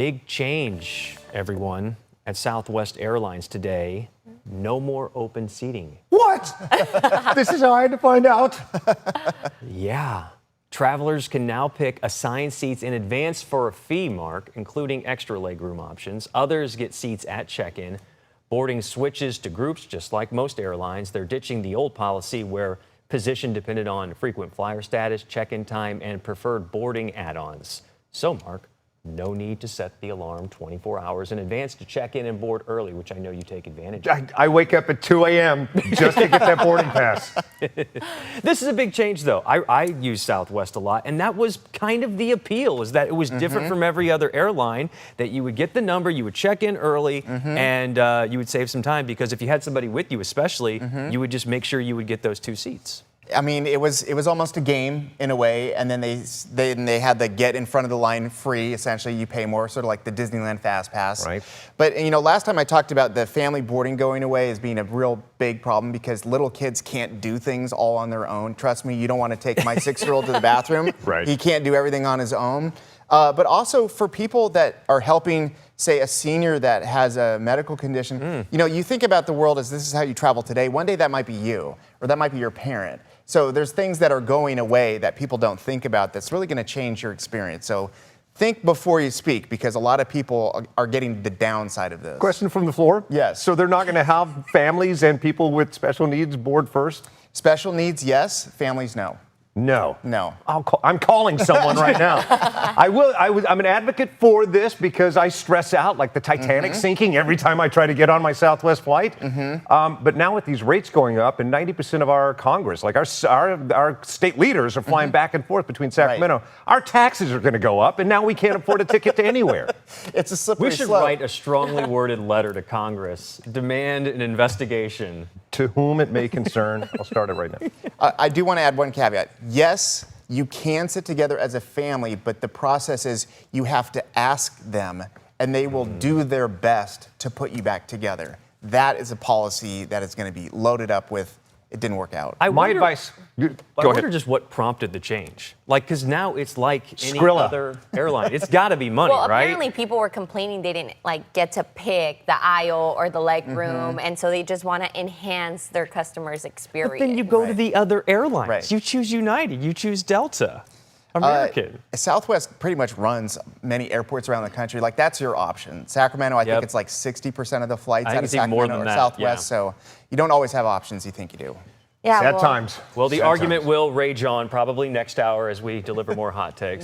Big change, everyone, at Southwest Airlines today. No more open seating. What? This is how I had to find out. Yeah. Travelers can now pick assigned seats in advance for a fee, Mark, including extra legroom options. Others get seats at check-in. Boarding switches to groups, just like most airlines. They're ditching the old policy where position depended on frequent flyer status, check-in time, and preferred boarding add-ons. So, Mark, no need to set the alarm 24 hours in advance to check in and board early, which I know you take advantage of. I wake up at 2 a.m. just to get that boarding pass. This is a big change, though. I use Southwest a lot, and that was kind of the appeal, is that it was different from every other airline, that you would get the number, you would check in early, and you would save some time, because if you had somebody with you especially, you would just make sure you would get those 2 seats. I mean, it was almost a game in a way, and then they had the get in front of the line free. Essentially, you pay more, sort of like the Disneyland Fast Pass. Right. But last time I talked about the family boarding going away as being a real big problem because little kids can't do things all on their own. Trust me, you don't want to take my 6-year-old to the bathroom. Right. He can't do everything on his own. But also for people that are helping, say, a senior that has a medical condition. You think about the world as this is how you travel today. One day that might be you, or that might be your parent. So there's things that are going away that people don't think about that's really going to change your experience. So think before you speak, because a lot of people are getting the downside of this. Question from the floor? Yes. So they're not going to have families and people with special needs board first? Special needs, yes. Families, no. No. No. I'm calling someone right now. I'm an advocate for this because I stress out like the Titanic sinking every time I try to get on my Southwest flight. But now with these rates going up and 90% of our Congress, like our state leaders are flying back and forth between Sacramento, Right. our taxes are going to go up and now we can't afford a ticket to anywhere. It's a slippery We should slope. write a strongly worded letter to Congress, demand an investigation. To whom it may concern, I'll start it right now. I do want to add one caveat. Yes, you can sit together as a family, but the process is you have to ask them, and they will do their best to put you back together. That is a policy that is going to be loaded up with, it didn't work out. My advice. I Go wonder ahead. just what prompted the change. Like, because now it's like any Skrilla. other airline. It's got to be money, Well, right? apparently people were complaining they didn't get to pick the aisle or the leg room, and so they just want to enhance their customers' experience. But then you go to the other airlines. Right. You choose United. You choose Delta. American. Southwest pretty much runs many airports around the country. Like, that's your option. Sacramento, I think it's like 60% of the flights I think out of it's even Sacramento more than are that, Southwest, yeah. so you don't always have options you think you do. Yeah, Sad well, times. Well, the Sad argument times. will rage on probably next hour as we deliver more hot takes.